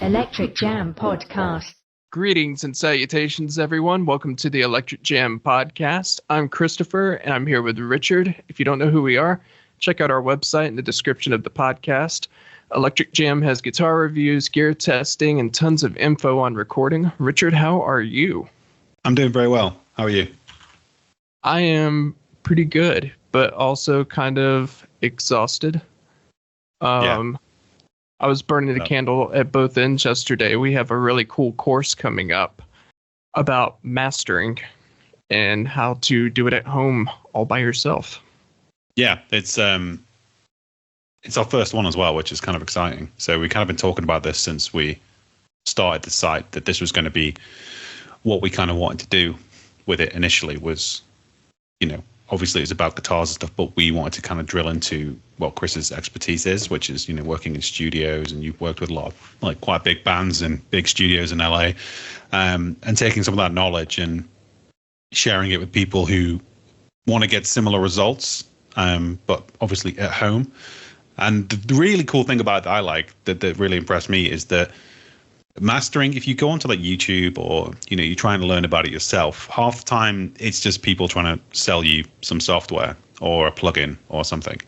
Electrikjam podcast. Greetings and salutations, everyone. Welcome to the Electrikjam podcast. I'm Christopher, and I'm here with Richard. If you don't know who we are, check out our website in the description of the podcast. Electrikjam has guitar reviews, gear testing, and tons of info on recording. Richard, how are you? I'm doing very well. How are you? I am pretty good, but also kind of exhausted. I was burning the candle at both ends yesterday. We have a really cool course coming up about mastering and how to do it at home all by yourself. Yeah, it's our first one as well, which is kind of exciting. So we kind of been talking about this since we started the site, that this was going to be what we kind of wanted to do with it initially was, obviously it's about guitars and stuff, but we wanted to kind of drill into what Chris's expertise is, which is, working in studios, and you've worked with a lot of quite big bands and big studios in LA, and taking some of that knowledge and sharing it with people who want to get similar results, but obviously at home. And the really cool thing about it that I like, that really impressed me, is that mastering, if you go onto YouTube or you're trying to learn about it yourself, half the time it's just people trying to sell you some software or a plugin or something,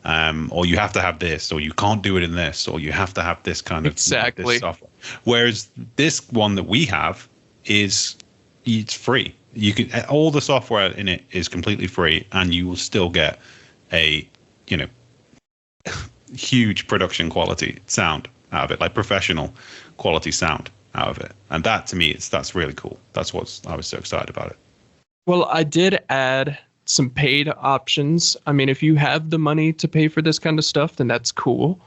or you have to have this, or you can't do it in this, or you have to have this kind of exactly this software. Whereas this one that we have it's free. You can, all the software in it is completely free, and you will still get a huge production quality sound out of it, like professional quality sound out of it. And that, to me, that's really cool. That's what I was so excited about it. Well, I did add some paid options. I mean, if you have the money to pay for this kind of stuff, then that's cool.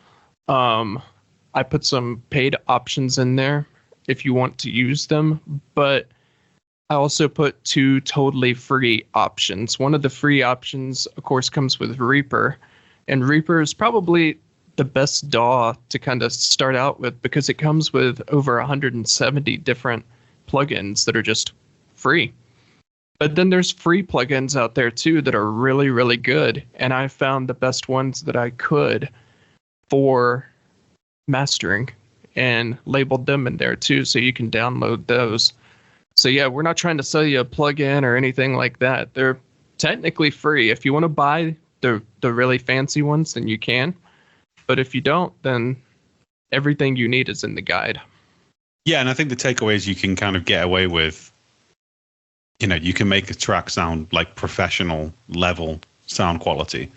I put some paid options in there if you want to use them, but I also put 2 totally free options. One of the free options, of course, comes with Reaper, and Reaper is probably the best DAW to kind of start out with, because it comes with over 170 different plugins that are just free. But then there's free plugins out there too that are really, really good. And I found the best ones that I could for mastering and labeled them in there too, so you can download those. So yeah, we're not trying to sell you a plugin or anything like that. They're technically free. If you want to buy the really fancy ones, then you can. But if you don't, then everything you need is in the guide. Yeah, and I think the takeaway is you can kind of get away with, you can make a track sound like professional level sound quality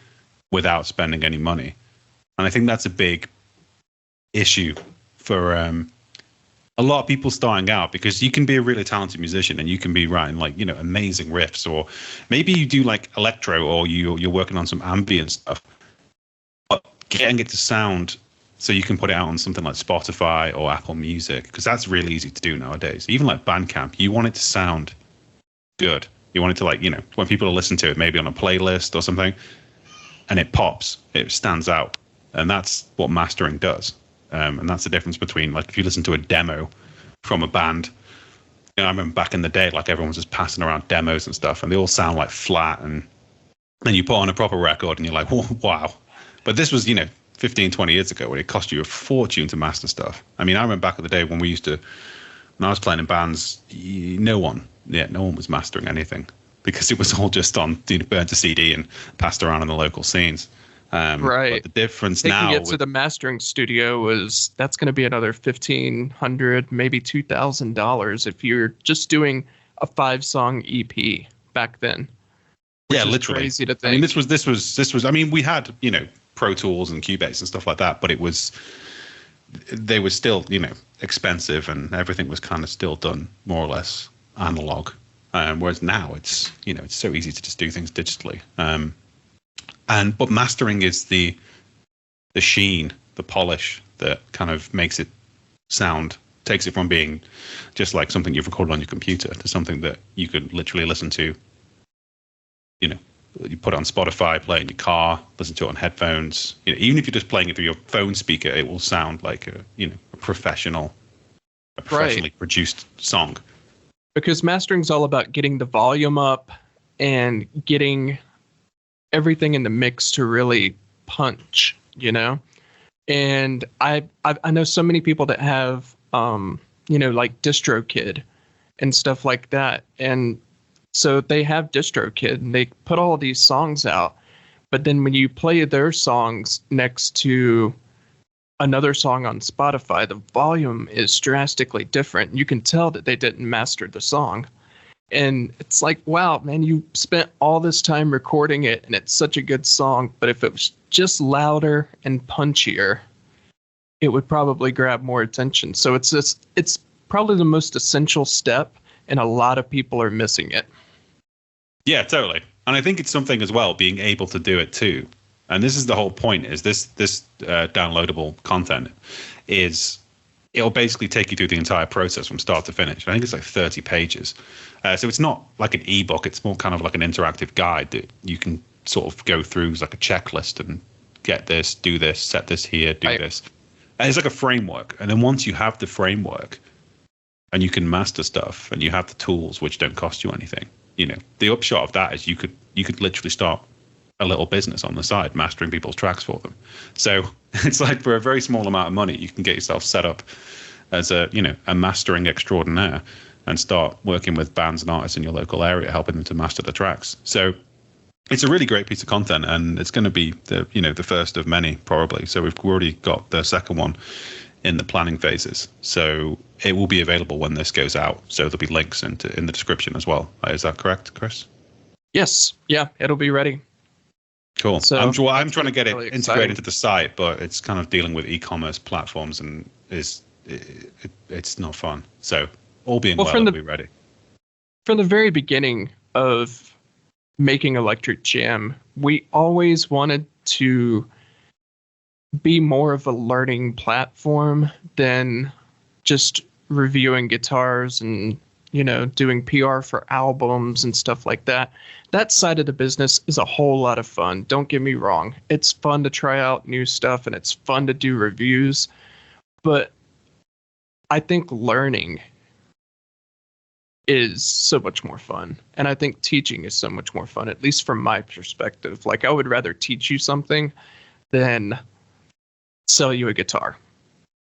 without spending any money. And I think that's a big issue for a lot of people starting out, because you can be a really talented musician and you can be writing amazing riffs, or maybe you do like electro, or you're working on some ambient stuff. Getting it to sound so you can put it out on something like Spotify or Apple Music, because that's really easy to do nowadays. Even like Bandcamp, you want it to sound good. You want it to, when people listen to it, maybe on a playlist or something, and it pops, it stands out. And that's what mastering does. And that's the difference between, if you listen to a demo from a band, I remember back in the day, everyone's just passing around demos and stuff, and they all sound flat, and then you put on a proper record and you're like, wow. But this was, 15, 20 years ago, when it cost you a fortune to master stuff. I mean, I remember back in the day when I was playing in bands, no one was mastering anything, because it was all just on, burnt to CD and passed around in the local scenes. Right. But the difference they now, can get to the mastering studio that's going to be another $1,500, maybe $2,000 if you're just doing a 5-song EP back then. Yeah, literally. Crazy to think. I mean, this was. I mean, we had Pro Tools and Cubase and stuff like that, but they were still expensive, and everything was kind of still done more or less analog. Whereas now it's it's so easy to just do things digitally. But mastering is the sheen, the polish that kind of makes it sound, takes it from being just like something you've recorded on your computer to something that you could literally listen to. You put it on Spotify, play it in your car, listen to it on headphones. Even if you're just playing it through your phone speaker, it will sound like a professionally produced song. Because mastering's all about getting the volume up and getting everything in the mix to really punch, And I know so many people that have, like DistroKid and stuff like that. And so they have DistroKid and they put all these songs out. But then when you play their songs next to another song on Spotify, the volume is drastically different. You can tell that they didn't master the song. And it's like, wow, man, you spent all this time recording it and it's such a good song. But if it was just louder and punchier, it would probably grab more attention. So it's probably the most essential step, and a lot of people are missing it. Yeah, totally. And I think it's something as well, being able to do it too. And this is the whole point, is this downloadable content is, it'll basically take you through the entire process from start to finish. I think it's like 30 pages. So it's not like an ebook. It's more kind of like an interactive guide that you can sort of go through as like a checklist and get this, do this, set this here, do this. And it's like a framework. And then once you have the framework and you can master stuff and you have the tools which don't cost you anything, the upshot of that is you could literally start a little business on the side, mastering people's tracks for them. So it's like, for a very small amount of money, you can get yourself set up as a mastering extraordinaire and start working with bands and artists in your local area, helping them to master the tracks. So it's a really great piece of content, and it's going to be the first of many probably. So we've already got the second one in the planning phases. So it will be available when this goes out. So there'll be links in the description as well. Is that correct, Chris? Yes. Yeah, it'll be ready. Cool. So I'm trying to get really it integrated into the site, but it's kind of dealing with e-commerce platforms, and it's not fun. So all being well, it'll be ready. From the very beginning of making Electrikjam, we always wanted to be more of a learning platform than just reviewing guitars and doing PR for albums and stuff like that. That side of the business is a whole lot of fun. Don't get me wrong. It's fun to try out new stuff and it's fun to do reviews. But I think learning is so much more fun. And I think teaching is so much more fun, at least from my perspective. Like, I would rather teach you something than sell you a guitar.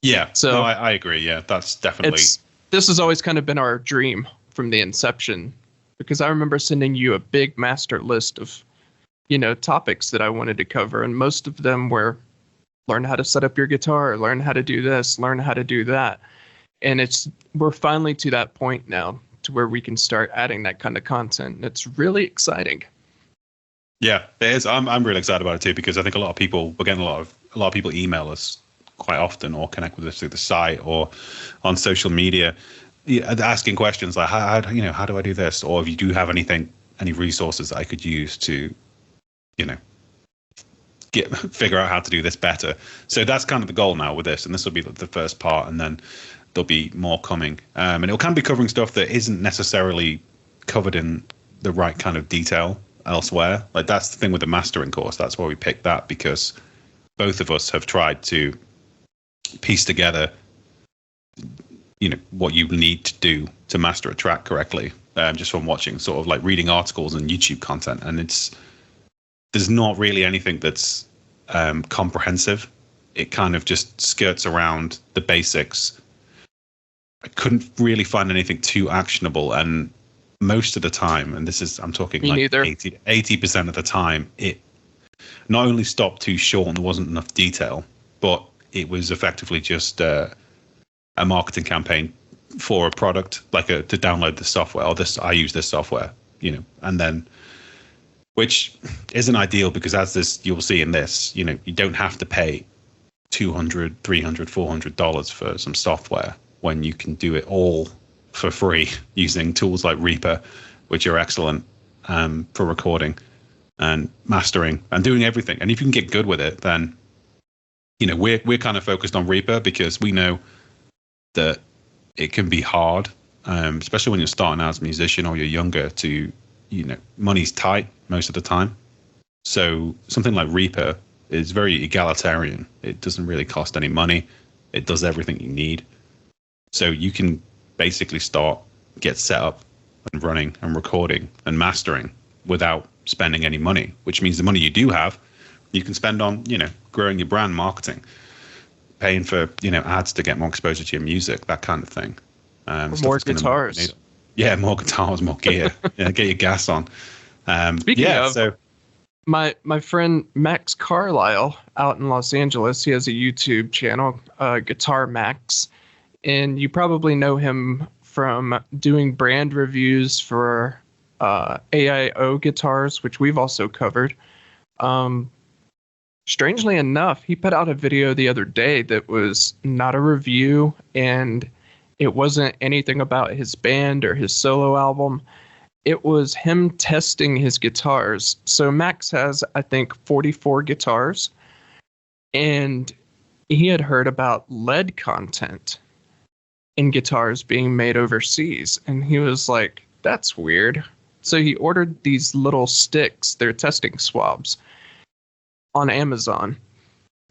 Yeah, so no, I agree. Yeah, that's definitely... This has always kind of been our dream from the inception, because I remember sending you a big master list of, topics that I wanted to cover. And most of them were learn how to set up your guitar, learn how to do this, learn how to do that. And we're finally to that point now to where we can start adding that kind of content. And it's really exciting. Yeah, it is. I'm really excited about it too, because I think a lot of people, we're getting a lot of people email us quite often or connect with us through the site or on social media, asking questions like, how do I do this? Or if you do have any resources that I could use to, figure out how to do this better. So that's kind of the goal now with this. And this will be the first part, and then there'll be more coming. And it can be covering stuff that isn't necessarily covered in the right kind of detail elsewhere. Like, that's the thing with the mastering course. That's why we picked that, because both of us have tried to piece together what you need to do to master a track correctly, just from watching, sort of like reading articles and YouTube content. And there's not really anything that's comprehensive. It kind of just skirts around the basics. I couldn't really find anything too actionable, and most of the time, and I'm talking Me like neither. 80% of the time, it not only stopped too short and there wasn't enough detail, but it was effectively just a marketing campaign for a product, like to download the software, or I use this software, and then, which isn't ideal, because you'll see in this, you don't have to pay $200, $300, $400 for some software when you can do it all for free using tools like Reaper, which are excellent for recording and mastering and doing everything. And if you can get good with it, then we're kind of focused on Reaper, because we know that it can be hard, especially when you're starting out as a musician or you're younger, to, money's tight most of the time. So something like Reaper is very egalitarian. It doesn't really cost any money. It does everything you need. So you can basically get set up and running and recording and mastering without spending any money, which means the money you do have, you can spend on, growing your brand, marketing, paying for ads to get more exposure to your music, that kind of thing. More guitars. Yeah, more guitars, more gear. Yeah, get your gas on. Speaking of, my friend Max Carlisle out in Los Angeles, he has a YouTube channel, Guitar Max, and you probably know him from doing brand reviews for AIO guitars, which we've also covered. Strangely enough, he put out a video the other day that was not a review, and it wasn't anything about his band or his solo album. It was him testing his guitars. So Max has, I think, 44 guitars, and he had heard about lead content in guitars being made overseas, and he was like, that's weird. So he ordered these little sticks, they're testing swabs, on Amazon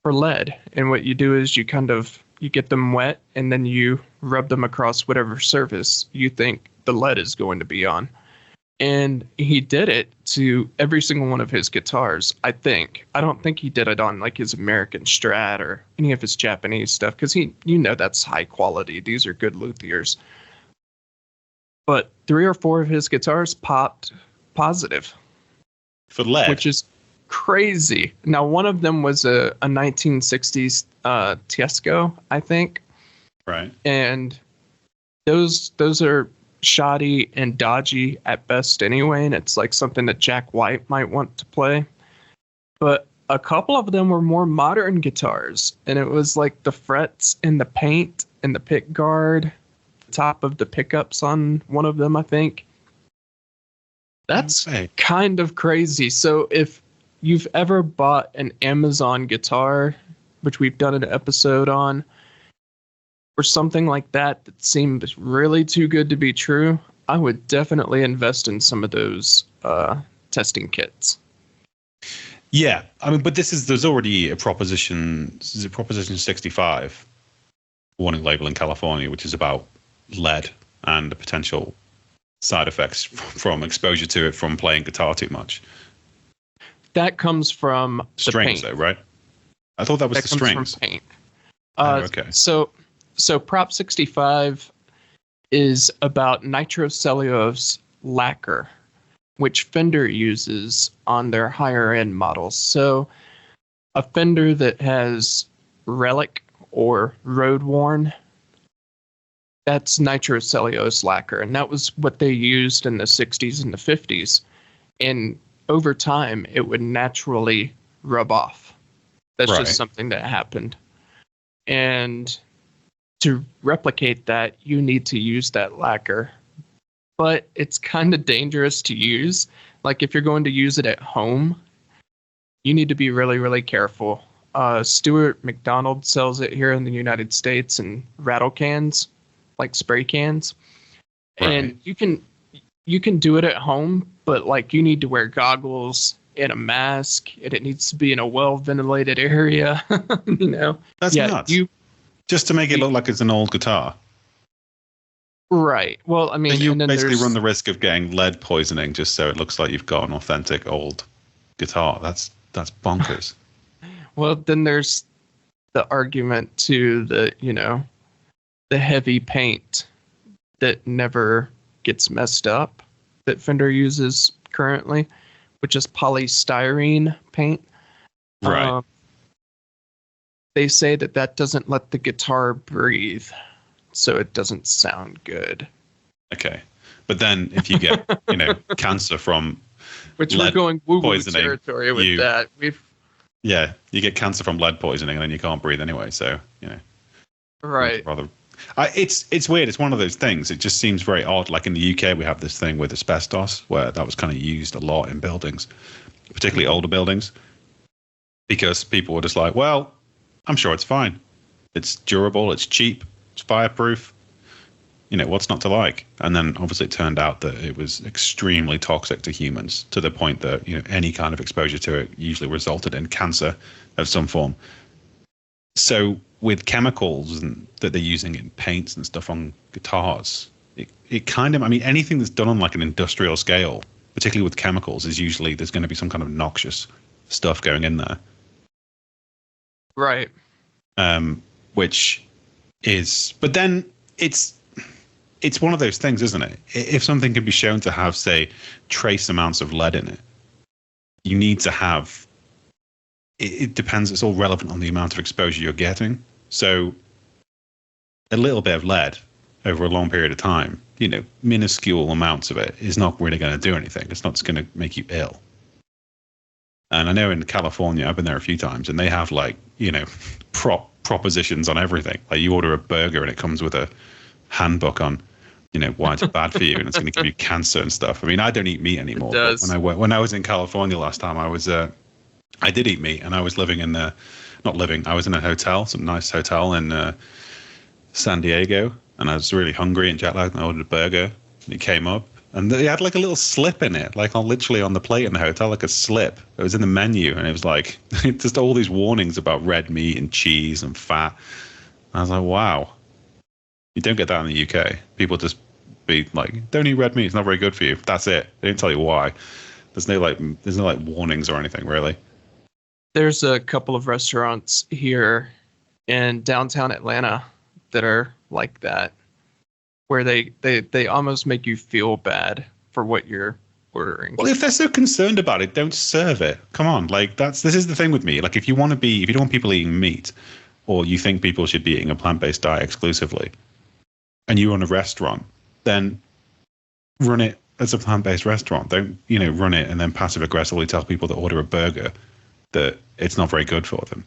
for lead. And what you do is you get them wet, and then you rub them across whatever surface you think the lead is going to be on. And he did it to every single one of his guitars, I think. I don't think he did it on like his American Strat or any of his Japanese stuff, because that's high quality. These are good luthiers. But 3 or 4 of his guitars popped positive. For lead? Which is crazy. Now, one of them was a 1960s Tiesco, I think. Right. And those are shoddy and dodgy at best anyway, and it's like something that Jack White might want to play. But a couple of them were more modern guitars, and it was like the frets and the paint and the pick guard, the top of the pickups on one of them, I think. That's kind of crazy. So if you've ever bought an Amazon guitar, which we've done an episode on, or something like that seemed really too good to be true, I would definitely invest in some of those testing kits. Yeah, I mean, but there's already a Proposition 65 warning label in California, which is about lead and the potential side effects from exposure to it from playing guitar too much. That comes from strings, though, right? I thought that was the strings. From paint. Okay. So Prop 65 is about nitrocellulose lacquer, which Fender uses on their higher end models. So a Fender that has Relic or Road Worn, that's nitrocellulose lacquer. And that was what they used in the 60s and the 50s. And over time, it would naturally rub off. That's just something that happened. And to replicate that, you need to use that lacquer. But it's kind of dangerous to use. Like if you're going to use it at home, you need to be really, really careful. Stuart McDonald sells it here in the United States in rattle cans, like spray cans. Right. And you can do it at home, but like you need to wear goggles and a mask, and it needs to be in a well-ventilated area. That's nuts. Just to make it look like it's an old guitar. Right. Well, I mean, and you basically run the risk of getting lead poisoning just so it looks like you've got an authentic old guitar. That's bonkers. Well, then there's the argument to the heavy paint that never gets messed up that Fender uses currently, which is polystyrene paint. Right. They say that doesn't let the guitar breathe, so it doesn't sound good. Okay. But then if you get, cancer from which we're going woo-woo territory with that. Yeah, you get cancer from lead poisoning and then you can't breathe anyway, so, Right. It's weird. It's one of those things. It just seems very odd. Like in the UK, we have this thing with asbestos where that was kind of used a lot in buildings, particularly older buildings, because people were just like, well, I'm sure it's fine. It's durable. It's cheap. It's fireproof. What's not to like? And then obviously it turned out that it was extremely toxic to humans to the point that, any kind of exposure to it usually resulted in cancer of some form. So with chemicals that they're using in paints and stuff on guitars, it kind of, anything that's done on like an industrial scale, particularly with chemicals, is usually there's going to be some kind of noxious stuff going in there. Right. which is, but then it's one of those things, isn't it? If something can be shown to have, say, trace amounts of lead in it, you need to have, it depends, it's all relevant on the amount of exposure you're getting. So a little bit of lead over a long period of time, minuscule amounts of it is not really going to do anything. It's not just going to make you ill. And I know in California, I've been there a few times, and they have propositions on everything. Like you order a burger and it comes with a handbook on, why it's bad for you and it's going to give you cancer and stuff. I mean, I don't eat meat anymore. It does. But when I was in California last time, I did eat meat, and I was I was in a hotel, some nice hotel in San Diego, and I was really hungry and jet lagged, and I ordered a burger, and it came up, and they had like a little slip in it, like literally on the plate in the hotel, like a slip. It was in the menu, and it was like just all these warnings about red meat and cheese and fat. I was like, wow. You don't get that in the UK. People just be like, don't eat red meat, it's not very good for you. That's it. They didn't tell you why. There's no warnings or anything, really. There's a couple of restaurants here in downtown Atlanta that are like that, where they almost make you feel bad for what you're ordering. Well, if they're so concerned about it, don't serve it. Come on, this is the thing with me. Like, if you don't want people eating meat, or you think people should be eating a plant-based diet exclusively, and you run a restaurant, then run it as a plant-based restaurant. Don't run it and then passive aggressively tell people that order a burger that it's not very good for them.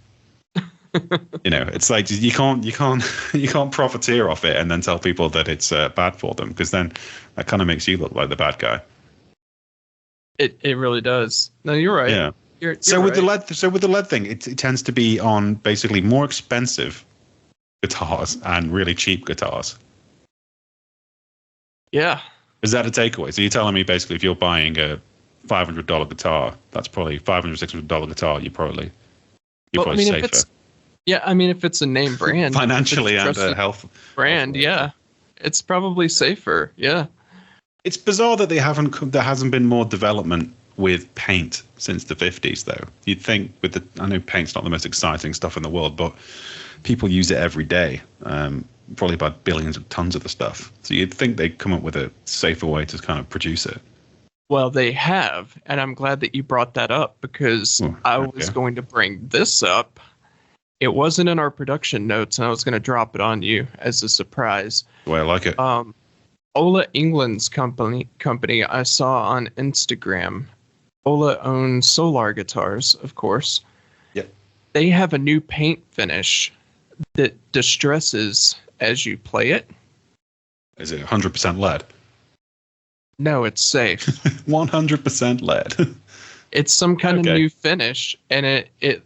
It's like you can't profiteer off it and then tell people that it's bad for them, because then that kind of makes you look like the bad guy. It really does. No, you're right. Yeah. You're with right. the lead thing, it tends to be on basically more expensive guitars and really cheap guitars. Yeah. Is that a takeaway? So you're telling me basically if you're buying a $500 guitar, that's probably $600 guitar, you're probably safer. If it's a name brand, financially and a health brand, yeah, it's probably safer. Yeah. It's bizarre that there hasn't been more development with paint since the 50s, though. You'd think I know paint's not the most exciting stuff in the world, but people use it every day. Probably about billions of tons of the stuff. So you'd think they'd come up with a safer way to kind of produce it. Well, they have, and I'm glad that you brought that up, because I was going to bring this up. It wasn't in our production notes, and I was going to drop it on you as a surprise. The way I like it. Ola Englund's company I saw on Instagram. Ola owns Solar Guitars, of course. Yep. They have a new paint finish that distresses as you play it. Is it 100% lead? No, it's safe. 100% lead. It's some kind of new finish, and it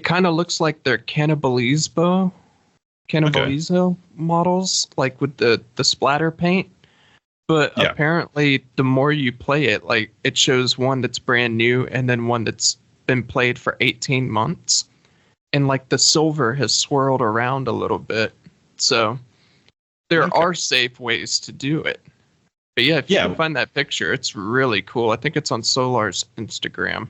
kind of looks like their Cannibalizo models, like with the splatter paint. But apparently, the more you play it, like it shows one that's brand new and then one that's been played for 18 months. And like the silver has swirled around a little bit. So there are safe ways to do it. But yeah, if you can find that picture, it's really cool. I think it's on Solar's Instagram.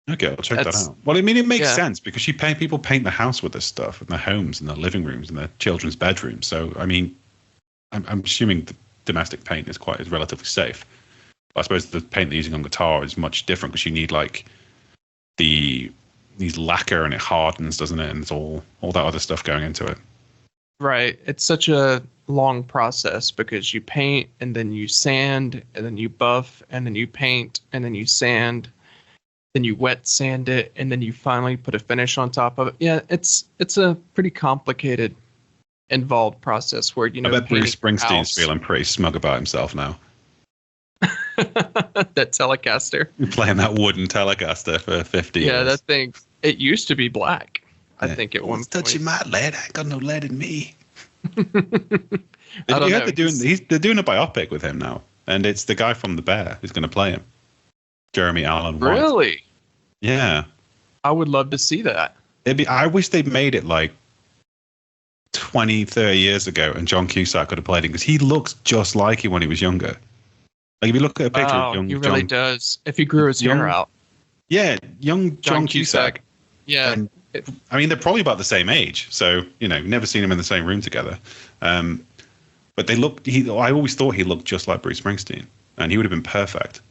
Okay, I'll check that out. Well, I mean, it makes sense, because people paint the house with this stuff, in their homes, and their living rooms, and their children's bedrooms. So, I mean, I'm assuming the domestic paint is relatively safe. I suppose the paint they're using on guitar is much different, because you need like these lacquer, and it hardens, doesn't it? And it's all that other stuff going into it. Right. It's such a long process, because you paint, and then you sand, and then you buff, and then you paint, and then you sand, then you wet sand it, and then you finally put a finish on top of it. Yeah, it's a pretty complicated, involved process where, I bet Bruce Springsteen's feeling pretty smug about himself now. That Telecaster. Playing that wooden Telecaster for 50 years. Yeah, that thing, it used to be black. I think at one point. Touching my lead, I ain't got no lead in me. They're doing a biopic with him now, and it's the guy from The Bear who's going to play him, Jeremy Allen White. Really? Yeah. I would love to see that. I wish they'd made it like 20, 30 years ago, and John Cusack could have played him, because he looks just like him when he was younger. Like, if you look at a picture of young he really does. If he grew his hair out. Yeah, young John Cusack. Yeah. And I mean, they're probably about the same age, so you've never seen them in the same room together. But they look. I always thought he looked just like Bruce Springsteen, and he would have been perfect.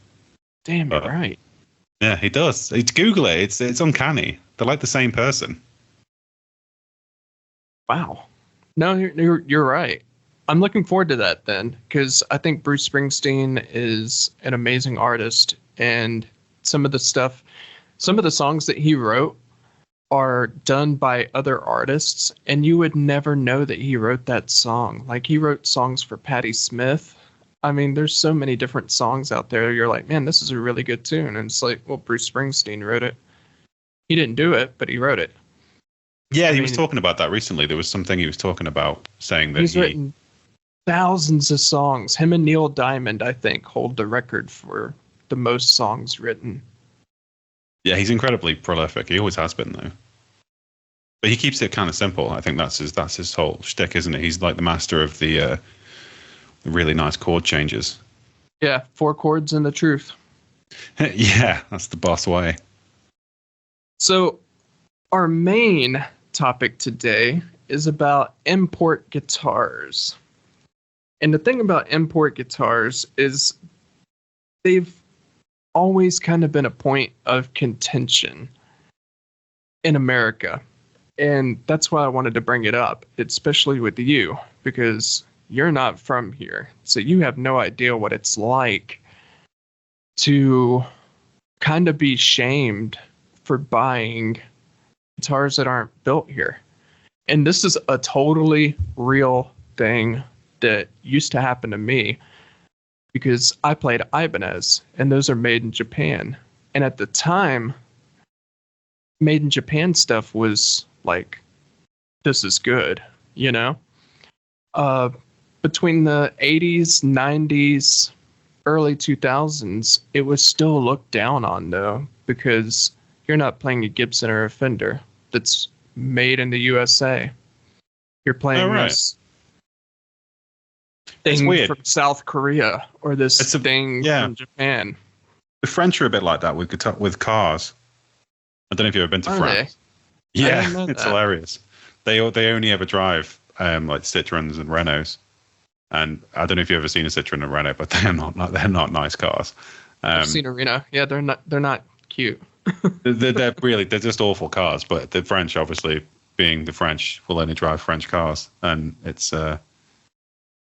Damn, you're right. Yeah, he does. Google it. It's uncanny. They're like the same person. Wow. No, you're right. I'm looking forward to that then, because I think Bruce Springsteen is an amazing artist, and some of the songs that he wrote are done by other artists, and you would never know that he wrote that song. Like, he wrote songs for Patti Smith. I mean, there's so many different songs out there. You're like, man, this is a really good tune. And it's like, well, Bruce Springsteen wrote it. He didn't do it, but he wrote it. Yeah, he was talking about that recently. There was something he was talking about, saying that he's written thousands of songs. Him and Neil Diamond, I think, hold the record for the most songs written. Yeah, he's incredibly prolific. He always has been, though. But he keeps it kind of simple. I think that's his whole shtick, isn't it? He's like the master of the really nice chord changes. Yeah, 4 chords and the truth. Yeah, that's the boss way. So our main topic today is about import guitars. And the thing about import guitars is they've always kind of been a point of contention in America. And that's why I wanted to bring it up, especially with you, because you're not from here. So you have no idea what it's like to kind of be shamed for buying guitars that aren't built here. And this is a totally real thing that used to happen to me, because I played Ibanez, and those are made in Japan. And at the time, made in Japan stuff was like, this is good, between the 80s, 90s, early 2000s, it was still looked down on, though, because you're not playing a Gibson or a Fender that's made in the USA. You're playing this thing from South Korea, or this thing from Japan. The French are a bit like that with cars. I don't know if you've ever been to France. Yeah, it's hilarious. They only ever drive like Citroens and Renaults, and I don't know if you've ever seen a Citroen and Renault, but they're not nice cars. I've seen a Renault. Yeah, they're not cute. they're just awful cars. But the French, obviously being the French, will only drive French cars, and it's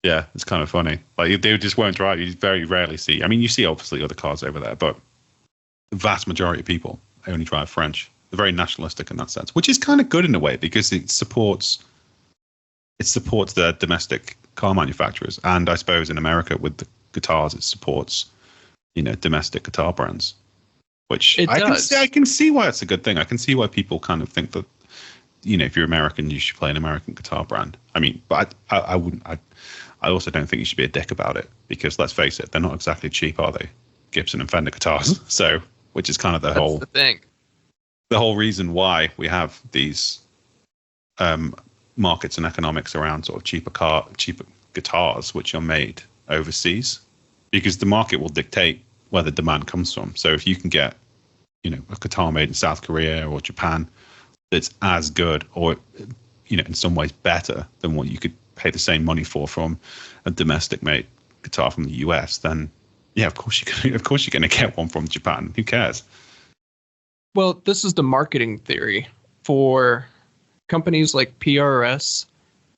it's kind of funny. Like, they just won't drive. You very rarely see. I mean, you see obviously other cars over there, but the vast majority of people only drive French. They're very nationalistic in that sense, which is kind of good in a way, because it supports the domestic car manufacturers, and I suppose in America with the guitars, it supports domestic guitar brands, which I can see why it's a good thing. I can see why people kind of think that if you're American, you should play an American guitar brand. I mean, but I wouldn't. I also don't think you should be a dick about it, because let's face it, they're not exactly cheap, are they? Gibson and Fender guitars. So, which is kind of the whole reason why we have these markets and economics around sort of cheaper guitars, which are made overseas, because the market will dictate where the demand comes from. So if you can get, a guitar made in South Korea or Japan that's as good, or in some ways better than what you could pay the same money from a domestic made guitar from the US, then yeah, of course you're going to get one from Japan. Who cares? Well, this is the marketing theory for companies like PRS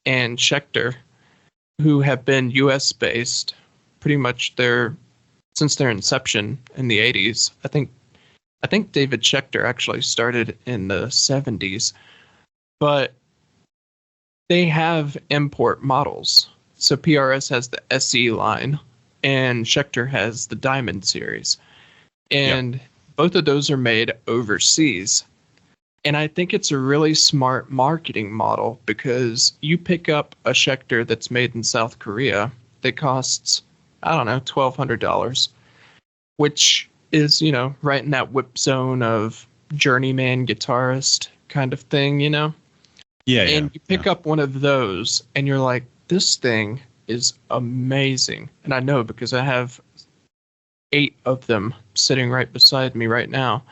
and Schecter, who have been US based pretty much since their inception in the 80s. I think David Schecter actually started in the 70s, but they have import models. So PRS has the SE line, and Schecter has the Diamond series. And both of those are made overseas. And I think it's a really smart marketing model, because you pick up a Schecter that's made in South Korea that costs, I don't know, $1,200, which is, right in that whip zone of journeyman guitarist kind of thing, Yeah. And you pick up one of those and you're like, this thing is amazing. And I know, because I have 8 of them sitting right beside me right now.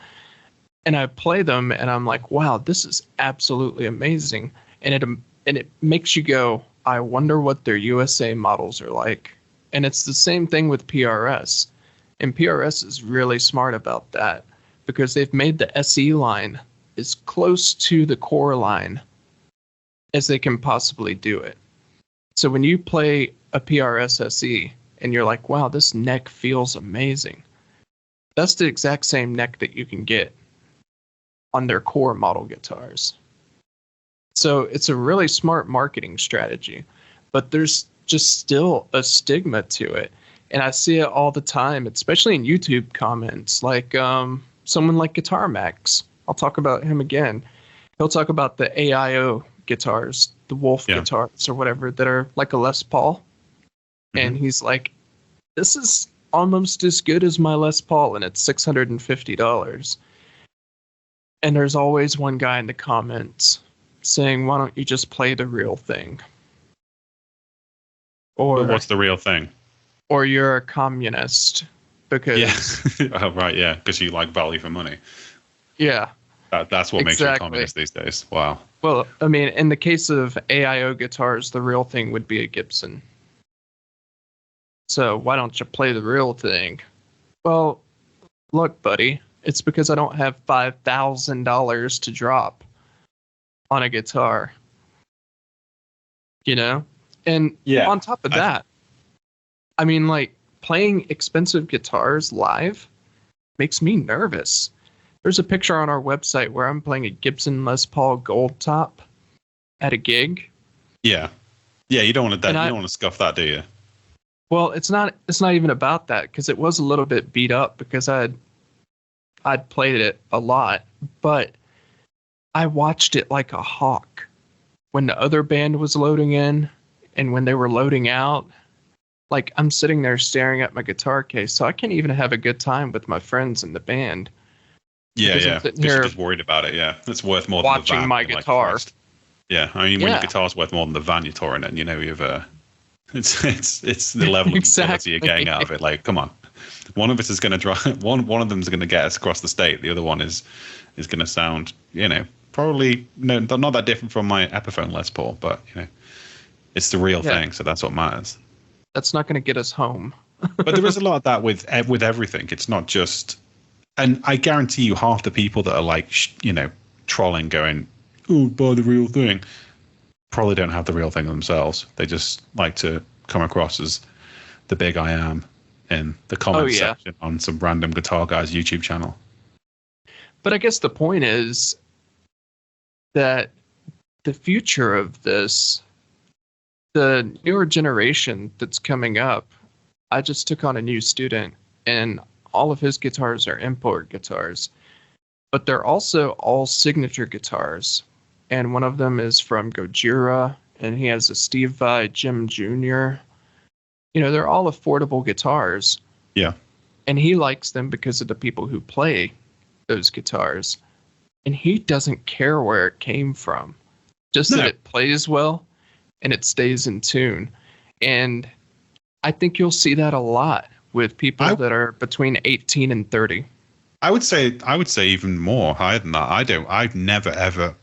and I play them, and I'm like, wow, this is absolutely amazing. And it makes you go, I wonder what their USA models are like. And it's the same thing with PRS. And PRS is really smart about that because they've made the SE line as close to the core line as they can possibly do it. So when you play a PRS SE and you're like, wow, this neck feels amazing, that's the exact same neck that you can get on their core model guitars. So it's a really smart marketing strategy, but there's just still a stigma to it. And I see it all the time, especially in YouTube comments, like someone like Guitar Max. I'll talk about him again. He'll talk about the AIO guitars, the Wolf guitars or whatever that are like a Les Paul. Mm-hmm. And he's like, this is almost as good as my Les Paul, and it's $650. And there's always one guy in the comments saying, why don't you just play the real thing? Or what's the real thing? Or you're a communist because... Yeah. Oh, right, yeah, because you like value for money. Yeah. That's what makes you a communist these days. Wow. Well, I mean, in the case of AIO guitars, the real thing would be a Gibson. So why don't you play the real thing? Well, look, buddy, it's because I don't have $5,000 to drop on a guitar. You know? And on top of that, I mean, like, playing expensive guitars live makes me nervous. There's a picture on our website where I'm playing a Gibson Les Paul Gold Top at a gig. Yeah. Yeah, you don't want to you don't want to scuff that, do you? Well, it's not even about that, because it was a little bit beat up because I'd played it a lot, but I watched it like a hawk when the other band was loading in and when they were loading out. Like, I'm sitting there staring at my guitar case, so I can't even have a good time with my friends in the band. Yeah. Because you're just worried about it. Yeah, it's worth more than the van. Watching my guitar. Like, yeah, I mean, when your guitar's worth more than the van you're touring in, you know, you've it's the level of utility you're getting out of it. Like, come on, one of us is going to drive. One of them is going to get us across the state. The other one is going to sound, you know, probably not that different from my Epiphone Les Paul, but you know, it's the real thing. So that's what matters. That's not going to get us home. But there is a lot of that with everything. It's not just, and I guarantee you, half the people that are like, you know, trolling, going, "Oh, buy the real thing," probably don't have the real thing themselves. They just like to come across as the big I am in the comments section on some random guitar guy's YouTube channel. But I guess the point is that the future of this, the newer generation that's coming up, I just took on a new student and all of his guitars are import guitars, but they're also all signature guitars. And one of them is from Gojira, and he has a Steve Vai Jim Jr. You know, they're all affordable guitars. Yeah. And he likes them because of the people who play those guitars. And he doesn't care where it came from. Just that it plays well and it stays in tune. And I think you'll see that a lot with people that are between 18 and 30. I would say even more higher than that. I've never ever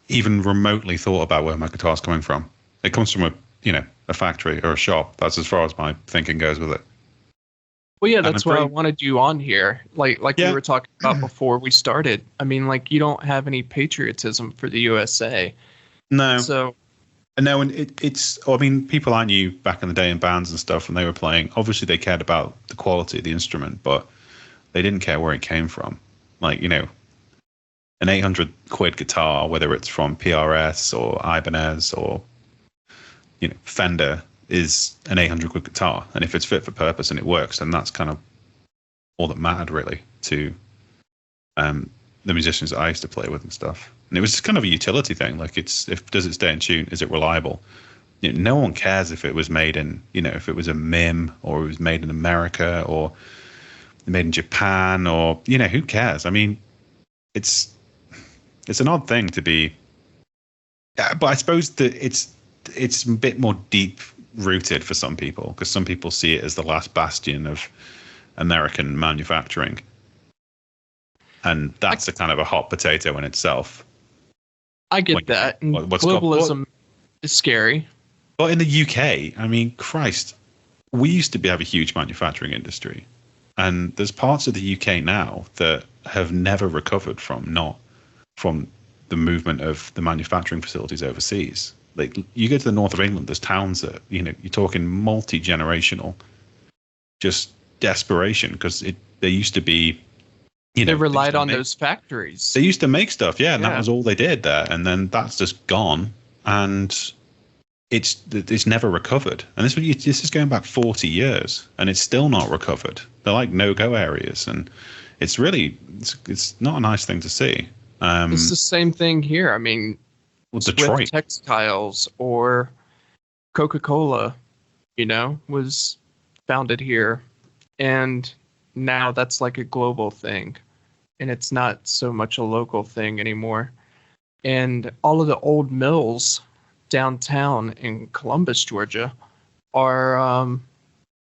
even remotely thought about where my guitar's coming from. It comes from a factory or a shop. That's as far as my thinking goes with it. Well, yeah, that's why I wanted you on here. Like we were talking about before we started. I mean, like, you don't have any patriotism for the USA. No. So. No, and it's. I mean, people I knew back in the day in bands and stuff, when they were playing, obviously they cared about the quality of the instrument, but they didn't care where it came from. Like, you know, an 800 quid guitar, whether it's from PRS or Ibanez or, you know, Fender, is an 800 quid guitar. And if it's fit for purpose and it works, then that's kind of all that mattered really to the musicians that I used to play with and stuff. And it was just kind of a utility thing. Like, does it stay in tune? Is it reliable? You know, no one cares if it was made in, you know, if it was a MIM or it was made in America or made in Japan or, you know, who cares? I mean, it's an odd thing to be, but I suppose that it's a bit more deep rooted for some people, because some people see it as the last bastion of American manufacturing. And that's a kind of a hot potato in itself. I get that. And globalism is scary. But in the UK, I mean, Christ, we used to have a huge manufacturing industry. And there's parts of the UK now that have never recovered from the movement of the manufacturing facilities overseas. Like, you go to the north of England, there's towns that, you're talking multi-generational, just desperation, because they used to be, they relied on those factories. They used to make stuff, and that was all they did there. And then that's just gone, and it's never recovered. And this is going back 40 years, and it's still not recovered. They're like no-go areas, and it's really it's not a nice thing to see. It's the same thing here. I mean, Detroit Swift Textiles or Coca-Cola, was founded here, and now that's like a global thing, and it's not so much a local thing anymore. And all of the old mills downtown in Columbus, Georgia, are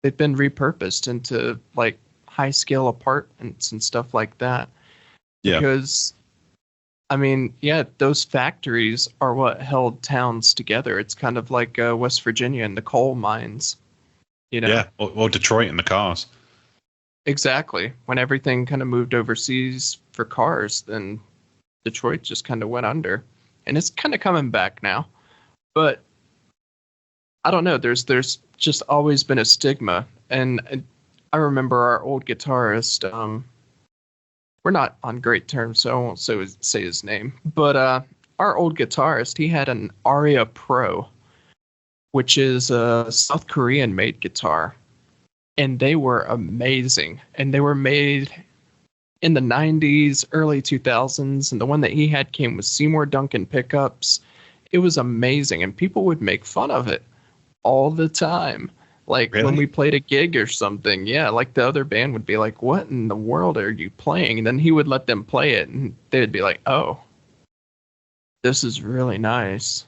they've been repurposed into like high-scale apartments and stuff like that. Yeah. Because, I mean, those factories are what held towns together. It's kind of like West Virginia and the coal mines, Yeah, or Detroit and the cars. Exactly. When everything kind of moved overseas for cars, then Detroit just kind of went under. And it's kind of coming back now. But I don't know. There's just always been a stigma. And I remember our old guitarist, we're not on great terms, so I won't say his name. But our old guitarist, he had an Aria Pro, which is a South Korean-made guitar. And they were amazing. And they were made in the 90s, early 2000s. And the one that he had came with Seymour Duncan pickups. It was amazing. And people would make fun of it all the time. Like, really? When we played a gig or something. Yeah, like the other band would be like, what in the world are you playing? And then he would let them play it. And they'd be like, oh, this is really nice.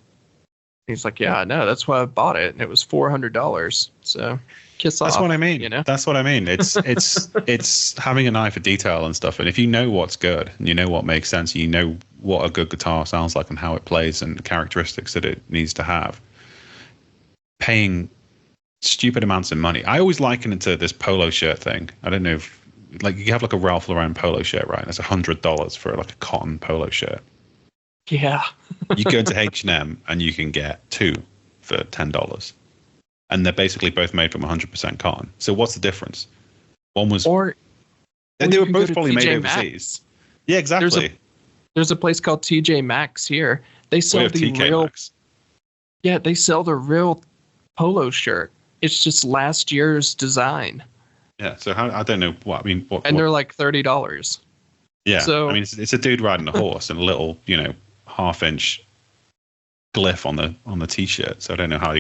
He's like, yeah, I know. That's why I bought it. And it was $400. So kiss off. That's what I mean. That's what I mean. It's having an eye for detail and stuff. And if you know what's good and you know what makes sense, you know what a good guitar sounds like and how it plays and the characteristics that it needs to have, paying stupid amounts of money. I always liken it to this polo shirt thing. I don't know if, like, you have like a Ralph Lauren polo shirt, right? It's $100 for like a cotton polo shirt. Yeah. You go to H&M and you can get two for $10. And they're basically both made from 100% cotton. So what's the difference? One was... they were both probably made overseas. Yeah, exactly. There's a place called TJ Maxx here. They sell the real... Maxx. Yeah, they sell the real polo shirt. It's just last year's design. Yeah, so I don't know what... I mean, what... And they're like $30. Yeah, so, I mean, it's a dude riding a horse and a little, half-inch glyph on the t-shirt. So I don't know how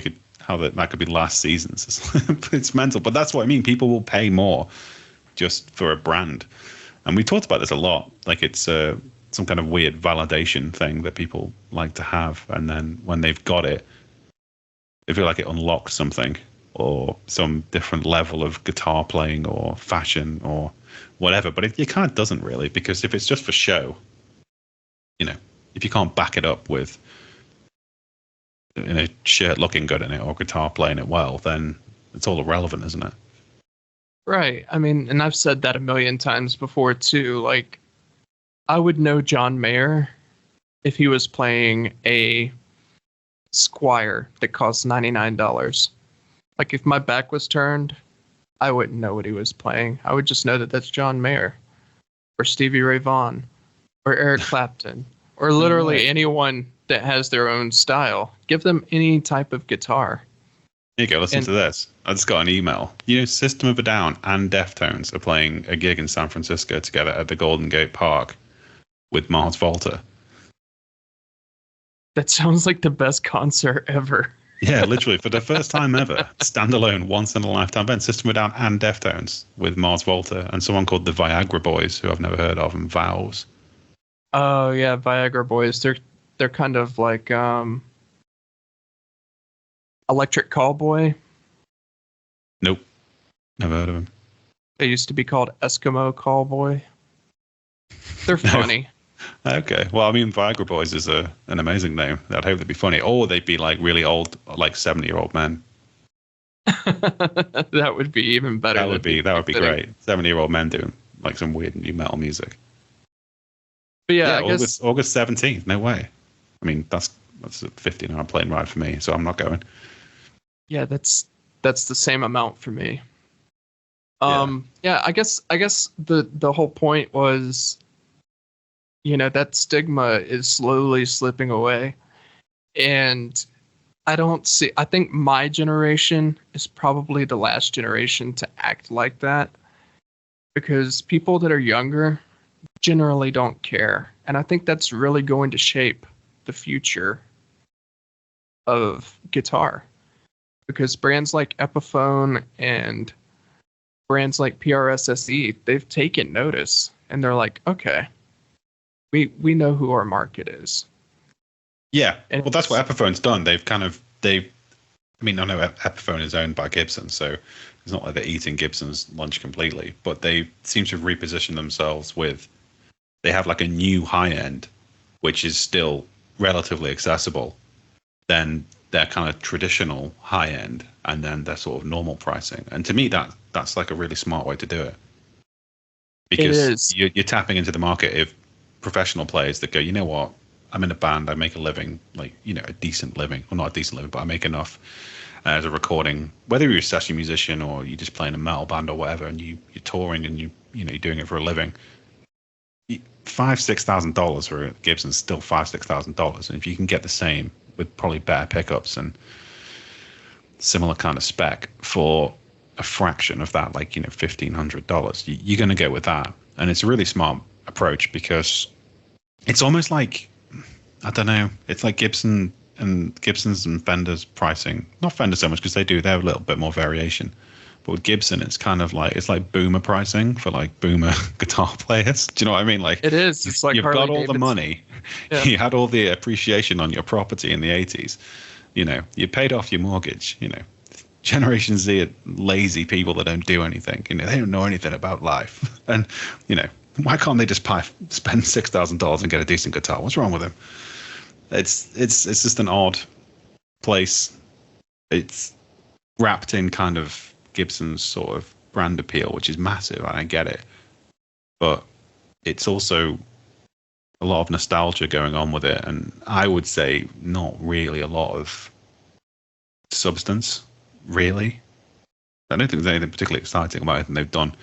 that could be last season's. It's mental, but that's what I mean. People will pay more just for a brand, and we talked about this a lot. Like, it's some kind of weird validation thing that people like to have, and then when they've got it, they feel like it unlocks something or some different level of guitar playing or fashion or whatever. But it kind of doesn't really, because if it's just for show, if you can't back it up with a shirt looking good in it or guitar playing it well, then it's all irrelevant, isn't it? Right. I mean, and I've said that a million times before too. Like, I would know John Mayer if he was playing a Squire that costs $99. Like, if my back was turned, I wouldn't know what he was playing. I would just know that that's John Mayer or Stevie Ray Vaughan or Eric Clapton. Or literally anyone that has their own style. Give them any type of guitar. Here you go, listen to this. I just got an email. System of a Down and Deftones are playing a gig in San Francisco together at the Golden Gate Park with Mars Volta. That sounds like the best concert ever. Yeah, literally, for the first time ever. Standalone, once-in-a-lifetime event. System of a Down and Deftones with Mars Volta and someone called the Viagra Boys, who I've never heard of, and Vows. Oh yeah, Viagra Boys. They're kind of like Electric Callboy. Nope, never heard of them. They used to be called Eskimo Callboy. They're funny. Okay. Well, I mean, Viagra Boys is an amazing name. I'd hope they'd be funny. Or they'd be like really old, like 70-year-old men. That would be even better. That would be great. 70-year-old men doing like some weird new metal music. But yeah, I guess August 17th. No way. I mean, that's a 15-hour plane ride for me, so I'm not going. Yeah, that's the same amount for me. I guess the whole point was, that stigma is slowly slipping away. And I think my generation is probably the last generation to act like that, because people that are younger generally don't care. And I think that's really going to shape the future of guitar, because brands like Epiphone and brands like PRSSE, they've taken notice and they're like, okay, we know who our market is. Yeah. And well, that's what Epiphone's done. I know Epiphone is owned by Gibson, so it's not like they're eating Gibson's lunch completely, but they seem to have repositioned themselves they have like a new high end, which is still relatively accessible, then their kind of traditional high end, and then their sort of normal pricing. And to me, that's like a really smart way to do it. Because you're tapping into the market of professional players that go, you know what, I'm in a band, I make a living, like, a decent living. Well, not a decent living, but I make enough as a recording, whether you're a session musician or you're just playing a metal band or whatever, and you're touring and you're doing it for a living. $5,000-$6,000 for a Gibson's still $5,000-$6,000, and if you can get the same with probably better pickups and similar kind of spec for a fraction of that, like $1,500, you're going to go with that. And it's a really smart approach, because it's almost like, I don't know, it's like Gibson's and Fender's pricing. Not Fender so much, because they have a little bit more variation. But with Gibson, it's kind of like, it's like boomer pricing for like boomer guitar players. Do you know what I mean? Like, it is. It's like you've Harley got all Davidson. the money. Yeah. You had all the appreciation on your property in the 80s. You paid off your mortgage. Generation Z are lazy people that don't do anything. They don't know anything about life. And why can't they just spend $6,000 and get a decent guitar? What's wrong with them? It's just an odd place. It's wrapped in kind of Gibson's sort of brand appeal, which is massive, and I get it. But it's also a lot of nostalgia going on with it, and I would say not really a lot of substance, really. I don't think there's anything particularly exciting about anything they've done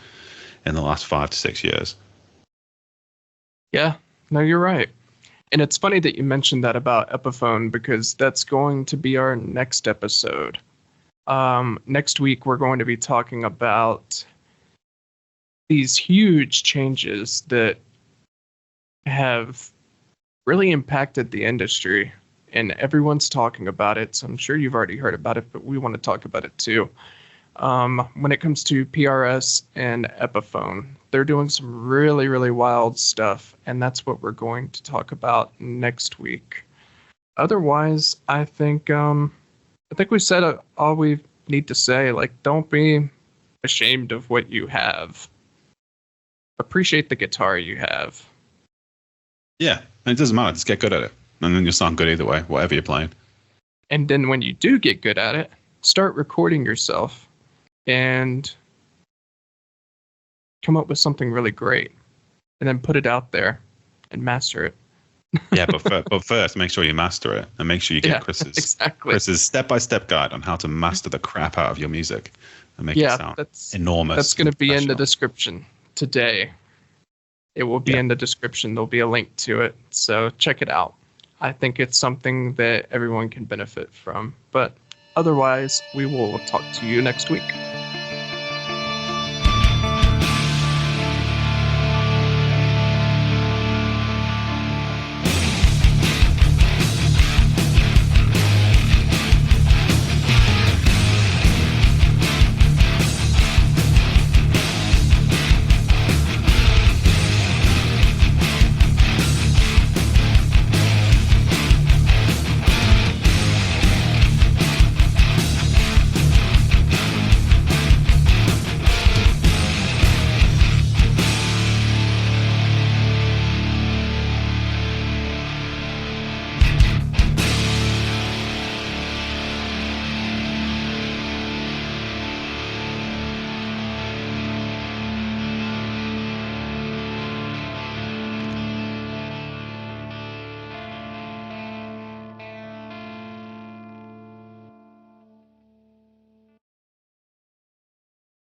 in the last 5 to 6 years. Yeah, no, you're right. And it's funny that you mentioned that about Epiphone, because that's going to be our next episode. Next week, we're going to be talking about these huge changes that have really impacted the industry, and everyone's talking about it. So I'm sure you've already heard about it, but we want to talk about it too. When it comes to PRS and Epiphone, they're doing some really, really wild stuff, and that's what we're going to talk about next week. Otherwise, I think we said all we need to say. Like, don't be ashamed of what you have. Appreciate the guitar you have. Yeah, and it doesn't matter. Just get good at it, and then you'll sound good either way, whatever you're playing. And then when you do get good at it, start recording yourself and come up with something really great, and then put it out there and master it. Yeah, but first, make sure you master it, and make sure you get Chris's step-by-step guide on how to master the crap out of your music and make it sound enormous. That's going to be in the description today. It will be in the description. There'll be a link to it, so check it out. I think it's something that everyone can benefit from. But otherwise, we will talk to you next week.